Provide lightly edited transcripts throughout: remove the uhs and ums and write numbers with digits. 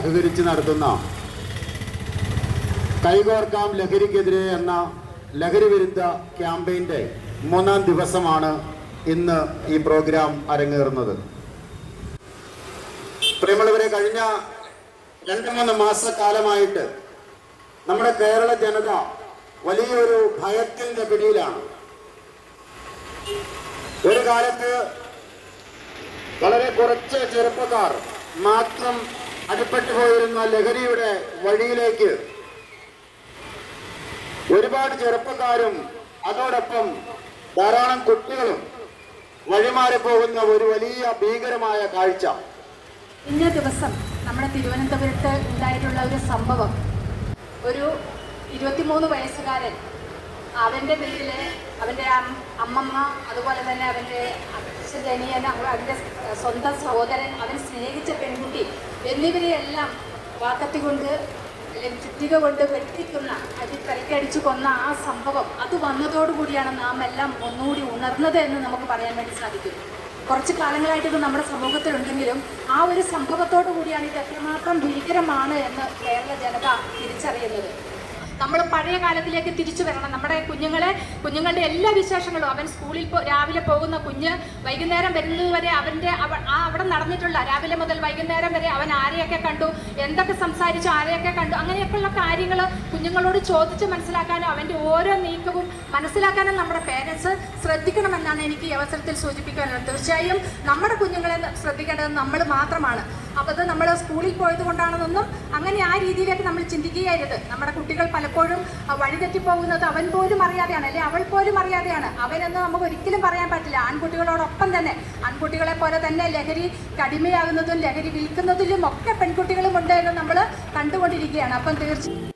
സഹകരിച്ച് നടത്തുന്ന കൈകോർക്കാം ലഹരിക്കെതിരെ എന്ന ലഹരി വിരുദ്ധ ക്യാമ്പയിൻ്റെ 3-ാം ദിവസമാണ് ഇന്ന് ഈ പ്രോഗ്രാം അരങ്ങേറുന്നത്. പ്രിയമുള്ളവരെ, കഴിഞ്ഞ 2-3 മാസക്കാലമായിട്ട് നമ്മുടെ കേരള ജനത വലിയൊരു ഭയത്തിൻ്റെ പിടിയിലാണ്. ഒരു കാലത്ത് വളരെ കുറച്ച് ചെറുപ്പക്കാർ മാത്രം അടിപ്പെട്ടു പോയിരുന്ന ലഹരിയുടെ വഴിയിലേക്ക് ഒരുപാട് ചെറുപ്പക്കാരും അതോടൊപ്പം ധാരാളം കുട്ടികളും വഴിമാറി പോകുന്ന ഒരു വലിയ ഭീകരമായ കാഴ്ച. ഇന്ന ദിവസം നമ്മുടെ തിരുവനന്തപുരത്ത് ഉണ്ടായിട്ടുള്ള ഒരു സംഭവം, ഒരു 23 വയസ്സുകാരൻ അവൻ്റെ വീട്ടിൽ അവൻ്റെ അമ്മമ്മ, അതുപോലെ തന്നെ അവൻ്റെ അച്ഛനനിയൻ, അവൻ്റെ സ്വന്തം സഹോദരൻ, അവൻ സ്നേഹിച്ച പെൺകുട്ടി എന്നിവരെയെല്ലാം വാക്കത്തി കൊണ്ട് ചുറ്റിക കൊണ്ട് വെട്ടിക്കുന്ന പരിക്കടിച്ചു കൊന്ന ആ സംഭവം, അത് വന്നതോടുകൂടിയാണ് നാം എല്ലാം ഒന്നുകൂടി ഉണർന്നത് എന്ന് നമുക്ക് പറയാൻ വേണ്ടി സാധിക്കും. കുറച്ച് കാലങ്ങളായിട്ട് ഇത് നമ്മുടെ സമൂഹത്തിലുണ്ടെങ്കിലും ആ ഒരു സംഭവത്തോടു കൂടിയാണ് ഇത് എത്രമാത്രം ഭീകരമാണ് എന്ന് കേരള ജനത തിരിച്ചറിയുന്നത്. നമ്മൾ പഴയ കാലത്തിലേക്ക് തിരിച്ചു വരണം. നമ്മുടെ കുഞ്ഞുങ്ങളുടെ എല്ലാ വിശേഷങ്ങളും, അവൻ സ്കൂളിൽ രാവിലെ പോകുന്ന കുഞ്ഞ് വൈകുന്നേരം വരുന്നതുവരെ അവിടെ നടന്നിട്ടുള്ള രാവിലെ മുതൽ വൈകുന്നേരം വരെ അവൻ ആരെയൊക്കെ കണ്ടു, എന്തൊക്കെ സംസാരിച്ചു, ആരെയൊക്കെ കണ്ടു, അങ്ങനെയൊക്കെയുള്ള കാര്യങ്ങൾ കുഞ്ഞുങ്ങളോട് ചോദിച്ച് മനസ്സിലാക്കാനും അവൻ്റെ ഓരോ നീക്കവും മനസ്സിലാക്കാനും നമ്മുടെ പേരൻസ് ശ്രദ്ധിക്കണമെന്നാണ് എനിക്ക് ഈ അവസരത്തിൽ സൂചിപ്പിക്കാനുള്ളത്. തീർച്ചയായും നമ്മുടെ കുഞ്ഞുങ്ങളെ ശ്രദ്ധിക്കേണ്ടത് നമ്മൾ മാത്രമാണ്. അപ്പോൾ അത് നമ്മൾ സ്കൂളിൽ പോയത് കൊണ്ടാണെന്നൊന്നും അങ്ങനെ ആ രീതിയിലേക്ക് നമ്മൾ ചിന്തിക്കുകയായിരുന്നു. നമ്മുടെ കുട്ടികൾ പലപ്പോഴും വഴിതെറ്റിപ്പോകുന്നത് അവൻ പോലും അറിയാതെയാണ്, അല്ലെ അവൾ പോലും അറിയാതെയാണ്. അവനെന്ന് നമുക്ക് ഒരിക്കലും പറയാൻ പറ്റില്ല. ആൺകുട്ടികളോടൊപ്പം തന്നെ ആൺകുട്ടികളെ പോലെ തന്നെ ലഹരി കടിമയാകുന്നതും ലഹരി വിൽക്കുന്നതിലും ഒക്കെ പെൺകുട്ടികളും ഉണ്ട് എന്ന് നമ്മൾ കണ്ടുകൊണ്ടിരിക്കുകയാണ്. അപ്പം തീർച്ചയായും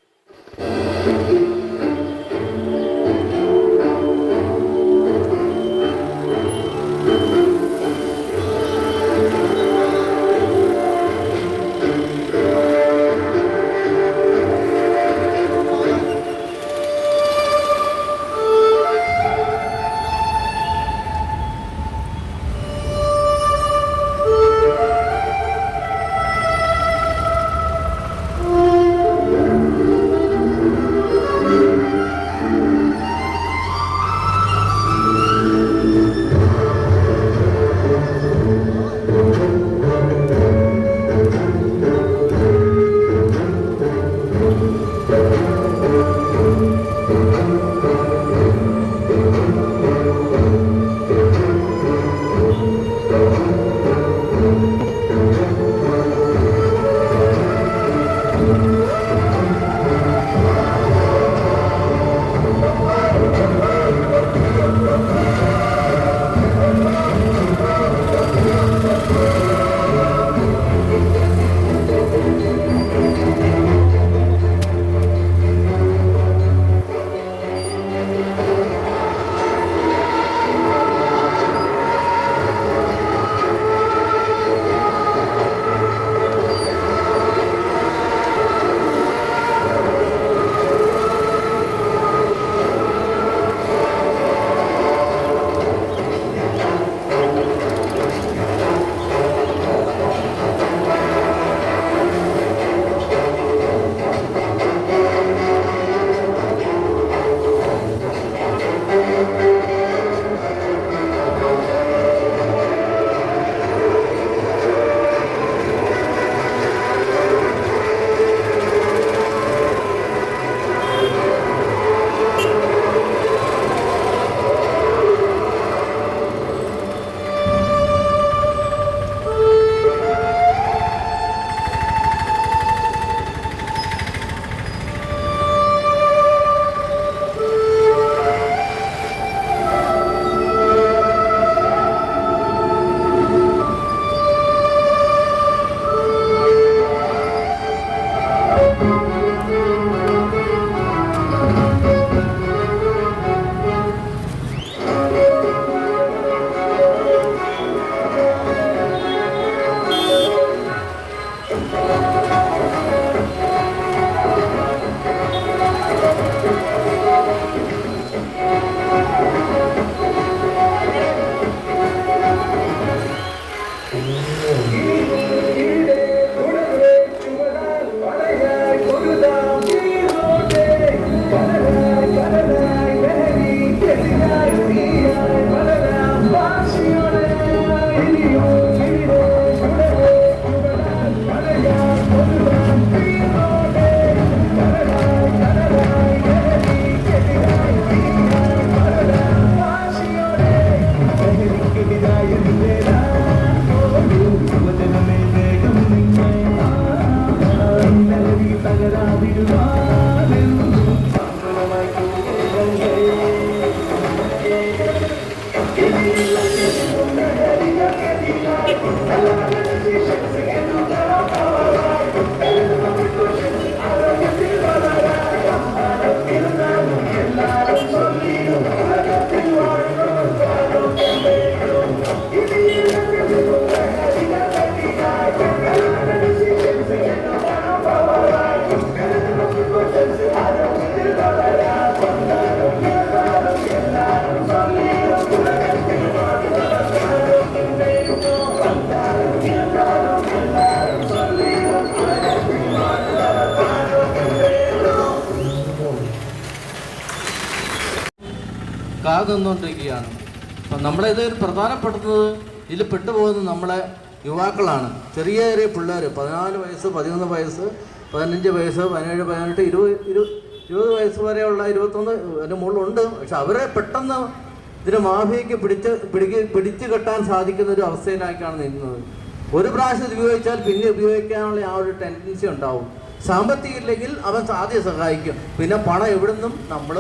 കാതുകൊണ്ടിരിക്കുകയാണ്. അപ്പം നമ്മളിത് പ്രധാനപ്പെടുന്നത് ഇതിൽ പെട്ടുപോകുന്നത് നമ്മളെ യുവാക്കളാണ്. ചെറിയ ചെറിയ പിള്ളേർ 14 വയസ്സ്, 11 വയസ്സ്, 15 വയസ്സ്, 17, 18, 20 വയസ്സ് വരെയുള്ള 21 അതിന് മുകളിലുണ്ട്. പക്ഷെ അവരെ പെട്ടെന്ന് ഇതിന് മാഫിയയ്ക്ക് പിടിച്ചു കെട്ടാൻ സാധിക്കുന്ന ഒരു അവസ്ഥയിലേക്കാണ് നിന്നത്. ഒരു പ്രാവശ്യം ഉപയോഗിച്ചാൽ പിന്നെ ഉപയോഗിക്കാനുള്ള ആ ഒരു ടെൻഡൻസി ഉണ്ടാവും. സാമ്പത്തികം ഇല്ലെങ്കിൽ അവൻ ആദ്യം സഹായിക്കും, പിന്നെ പണം എവിടുന്നും നമ്മൾ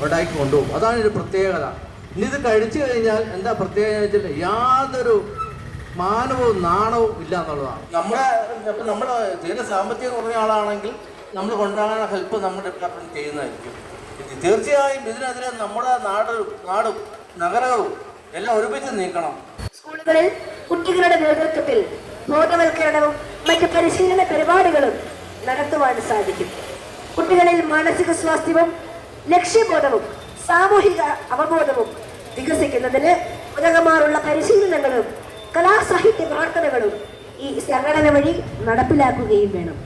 ഉണ്ടാക്കി കൊണ്ടുപോകും. അതാണ് ഒരു പ്രത്യേകത. ഇനി ഇത് കഴിച്ചു കഴിഞ്ഞാൽ എന്താ പ്രത്യേകത വെച്ചാൽ യാതൊരു മാനവും നാണവും ഇല്ല എന്നുള്ളതാണ്. നമ്മൾ തീരെ സാമ്പത്തികം കുറഞ്ഞ ആളാണെങ്കിൽ നമ്മൾ കൊണ്ടുപോകാനുള്ള ഹെൽപ്പ് നമ്മുടെ ഡിപ്പാർട്ട്മെന്റ് ചെയ്യുന്നതായിരിക്കും. തീർച്ചയായും ഇതിനെതിരെ നമ്മുടെ നാടും നഗരവും എല്ലാം ഒരുമിച്ച് നീക്കണം. സ്കൂളുകളിൽ കുട്ടികളുടെ നേതൃത്വത്തിൽ ബോധവൽക്കരണവും മറ്റ് പരിശീലന പരിപാടികളും നടത്തുവാൻ സാധിക്കും. കുട്ടികളിൽ മാനസിക സ്വാസ്ഥ്യവും ലക്ഷ്യബോധവും സാമൂഹിക അവബോധവും വികസിക്കുന്നതിന് ഉതകമാറുള്ള പരിശീലനങ്ങളും കലാസാഹിത്യ പ്രവർത്തനങ്ങളും ഈ സംഘടന വഴി നടപ്പിലാക്കുകയും വേണം.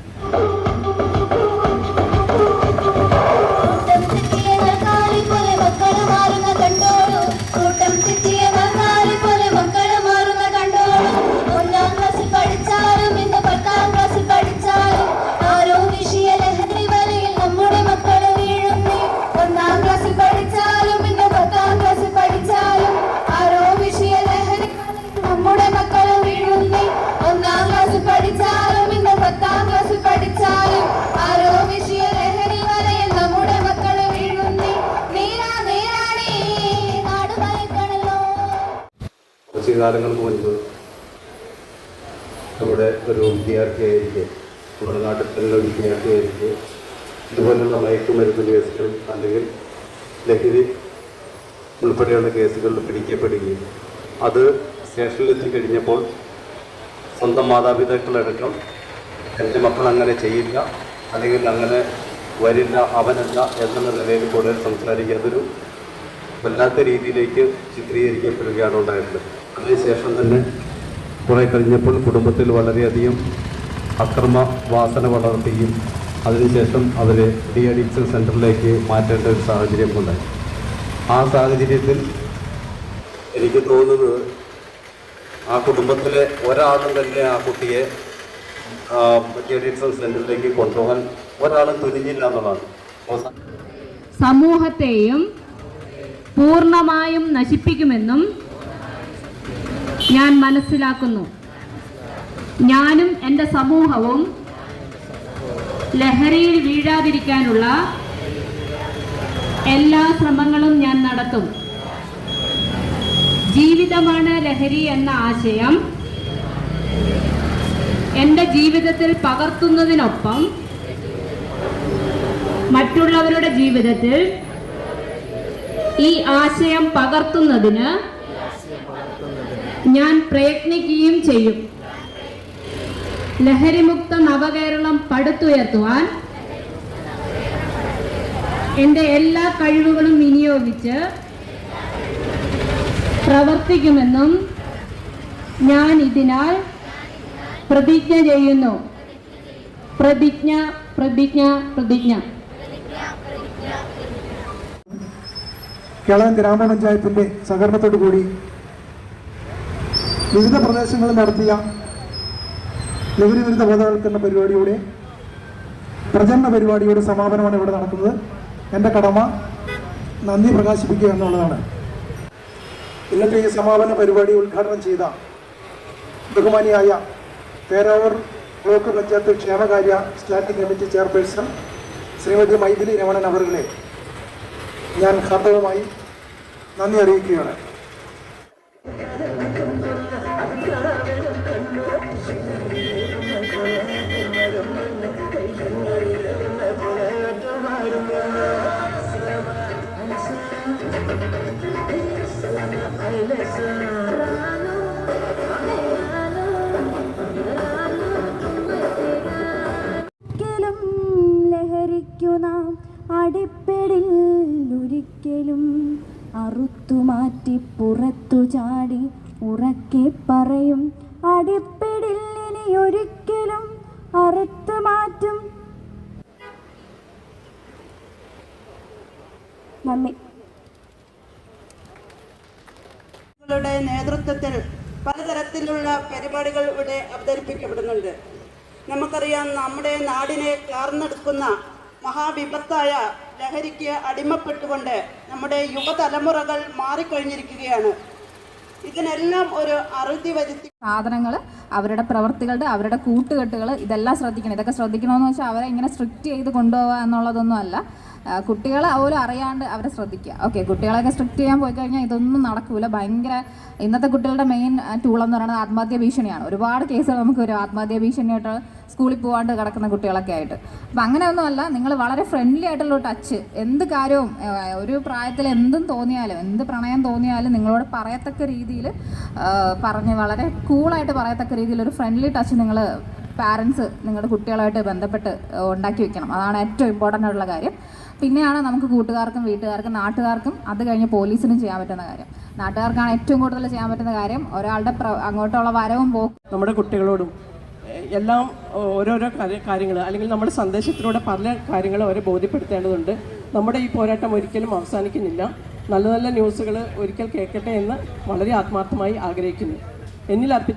കുറച്ച് കാലങ്ങൾക്ക് മുൻപ് നമ്മുടെ ഒരു വിദ്യാർത്ഥിയായിരിക്കെ, നമ്മുടെ നാട്ടിലുള്ള വിദ്യാർത്ഥിയായിരിക്കെ ഇതുപോലുള്ള മയക്കുമരുന്ന് കേസുകൾ അല്ലെങ്കിൽ ലഹരി ഉൾപ്പെടെയുള്ള കേസുകളിൽ പിടിക്കപ്പെടുകയും അത് സ്റ്റേഷനിലെത്തി കഴിഞ്ഞപ്പോൾ സ്വന്തം മാതാപിതാക്കളടക്കം എൻ്റെ മക്കൾ അങ്ങനെ ചെയ്യില്ല, അല്ലെങ്കിൽ അങ്ങനെ വരില്ല, അവനല്ല എന്നുള്ള നിലയിൽ കൂടുതൽ സംസാരിക്കാതൊരു വല്ലാത്ത രീതിയിലേക്ക് ചിത്രീകരിക്കപ്പെടുകയാണ് ഉണ്ടായിട്ടുള്ളത്. അതിനുശേഷം തന്നെ കുറേ കഴിഞ്ഞപ്പോൾ കുടുംബത്തിൽ വളരെയധികം അക്രമ വാസന വളർത്തുകയും അതിനുശേഷം അവരെ ഡി അഡിക്ഷൻ സെൻറ്ററിലേക്ക് മാറ്റേണ്ട ഒരു സാഹചര്യം ഉണ്ടായി. ആ സാഹചര്യത്തിൽ എനിക്ക് തോന്നുന്നത് ആ കുടുംബത്തിലെ ഒരാളും തന്നെ ആ കുട്ടിയെ ഡി അഡിക്ഷൻ സെൻറ്ററിലേക്ക് കൊണ്ടുപോകാൻ ഒരാളും തുനിഞ്ഞില്ല എന്നുള്ളതാണ്. സമൂഹത്തെയും പൂർണ്ണമായും നശിപ്പിക്കുമെന്നും ഞാൻ മനസ്സിലാക്കുന്നു. ഞാനും എൻ്റെ സമൂഹവും ലഹരിയിൽ വീഴാതിരിക്കാനുള്ള എല്ലാ ശ്രമങ്ങളും ഞാൻ നടത്തും. ജീവിതമാണ് ലഹരി എന്ന ആശയം എൻ്റെ ജീവിതത്തിൽ പകർത്തുന്നതിനൊപ്പം മറ്റുള്ളവരുടെ ജീവിതത്തിൽ ഈ ആശയം പകർത്തുന്നതിന് ഞാൻ പ്രയത്നിക്കുകയും ചെയ്യും. ലഹരിമുക്ത നവകേരളം പടുത്തുയർത്തുവാൻ എൻ്റെ എല്ലാ കഴിവുകളും വിനിയോഗിച്ച് പ്രവർത്തിക്കുമെന്നും ഞാൻ ഇതിനാൽ പ്രതിജ്ഞ ചെയ്യുന്നു. പ്രതിജ്ഞ പ്രതിജ്ഞ പ്രതിജ്ഞ. കേളകം ഗ്രാമപഞ്ചായത്തിൻ്റെ സഹകരണത്തോടു കൂടി വിവിധ പ്രദേശങ്ങളിൽ നടത്തിയ ലഹരി വിരുദ്ധ ബോധവൽക്കരണ പരിപാടിയുടെ പ്രചരണ പരിപാടിയുടെ സമാപനമാണ് ഇവിടെ നടക്കുന്നത്. എൻ്റെ കടമ നന്ദി പ്രകാശിപ്പിക്കുക എന്നുള്ളതാണ്. ഇന്നത്തെ ഈ സമാപന പരിപാടി ഉദ്ഘാടനം ചെയ്ത ബഹുമാനിയായ പേരാവൂർ ബ്ലോക്ക് പഞ്ചായത്ത് ക്ഷേമകാര്യ standing committee chairperson Shrimati Mythili Ramanan അവരുടെ ഞാൻ ഹാർദവമായി നന്ദി അറിയിക്കുകയാണ്. ലഹരിക്കുനാം അടിപ്പെടിൽ ഒരിക്കലും അറുത്തുമാറ്റി പുറത്തു ചാടി ഉറക്കെ പറയും അടിപ്പെടിൽ ഇനി ഒരിക്കലും അറുത്തു മാറ്റും. നന്ദി. നേതൃത്വത്തിൽ പലതരത്തിലുള്ള പരിപാടികൾ ഇവിടെ അവതരിപ്പിക്കപ്പെടുന്നുണ്ട്. നമുക്കറിയാം, നമ്മുടെ നാടിനെ കാർന്നെടുക്കുന്ന മഹാവിപത്തായ ലഹരിക്ക് അടിമപ്പെട്ടുകൊണ്ട് നമ്മുടെ യുവതലമുറകൾ മാറിക്കഴിഞ്ഞിരിക്കുകയാണ്. ഇതിനെല്ലാം ഒരു അറുതി വരുത്തി സാധനങ്ങൾ, അവരുടെ പ്രവർത്തികളുടെ, അവരുടെ കൂട്ടുകെട്ടുകൾ, ഇതെല്ലാം ശ്രദ്ധിക്കണം. ഇതൊക്കെ ശ്രദ്ധിക്കണമെന്ന് വെച്ചാൽ അവരെ ഇങ്ങനെ സ്ട്രിക്റ്റ് ചെയ്ത് കൊണ്ടുപോകുക എന്നുള്ളതൊന്നും അല്ല. കുട്ടികളെ പോലും അറിയാണ്ട് അവരെ ശ്രദ്ധിക്കുക. ഓക്കെ, കുട്ടികളെയൊക്കെ സ്ട്രിക്റ്റ് ചെയ്യാൻ പോയി കഴിഞ്ഞാൽ ഇതൊന്നും നടക്കൂല. ഭയങ്കര ഇന്നത്തെ കുട്ടികളുടെ മെയിൻ ടൂളെന്ന് പറയുന്നത് ആത്മഹത്യാ ഭീഷണിയാണ്. ഒരുപാട് കേസുകൾ നമുക്ക് വരും ആത്മഹത്യാ ഭീഷണിയായിട്ട് സ്കൂളിൽ പോകാണ്ട് കിടക്കുന്ന കുട്ടികളൊക്കെ ആയിട്ട്. അപ്പം അങ്ങനെയൊന്നുമല്ല, നിങ്ങൾ വളരെ ഫ്രണ്ട്ലി ആയിട്ടുള്ള ടച്ച്, എന്ത് കാര്യവും ഒരു പ്രായത്തിൽ എന്തും തോന്നിയാലും, എന്ത് പ്രണയം തോന്നിയാലും നിങ്ങളോട് പറയത്തക്ക രീതിയിൽ പറഞ്ഞ് വളരെ കൂളായിട്ട് പറയത്തക്ക രീതിയിൽ ഒരു ഫ്രണ്ട്ലി ടച്ച് നിങ്ങൾ പാരൻസ് നിങ്ങളുടെ കുട്ടികളായിട്ട് ബന്ധപ്പെട്ട് ഉണ്ടാക്കി വെക്കണം. അതാണ് ഏറ്റവും ഇമ്പോർട്ടൻ്റ് ആയിട്ടുള്ള കാര്യം. പിന്നെയാണ് നമുക്ക് കൂട്ടുകാർക്കും വീട്ടുകാർക്കും നാട്ടുകാർക്കും അത് കഴിഞ്ഞ് പോലീസിനും ചെയ്യാൻ പറ്റുന്ന കാര്യം. നാട്ടുകാർക്കാണ് ഏറ്റവും കൂടുതൽ ചെയ്യാൻ പറ്റുന്ന കാര്യം ഒരാളുടെ അങ്ങോട്ടുള്ള വരവും പോക്കും. നമ്മുടെ കുട്ടികളോടും എല്ലാം ഓരോരോ കാര്യങ്ങൾ അല്ലെങ്കിൽ നമ്മുടെ സന്ദേശത്തിലൂടെ പല കാര്യങ്ങളും അവരെ ബോധ്യപ്പെടുത്തേണ്ടതുണ്ട്. നമ്മുടെ ഈ പോരാട്ടം ഒരിക്കലും അവസാനിക്കുന്നില്ല. നല്ല നല്ല ന്യൂസുകൾ ഒരിക്കൽ കേൾക്കട്ടെ എന്ന് വളരെ ആത്മാർത്ഥമായി ആഗ്രഹിക്കുന്നു. എന്നിൽ അർപ്പിച്ച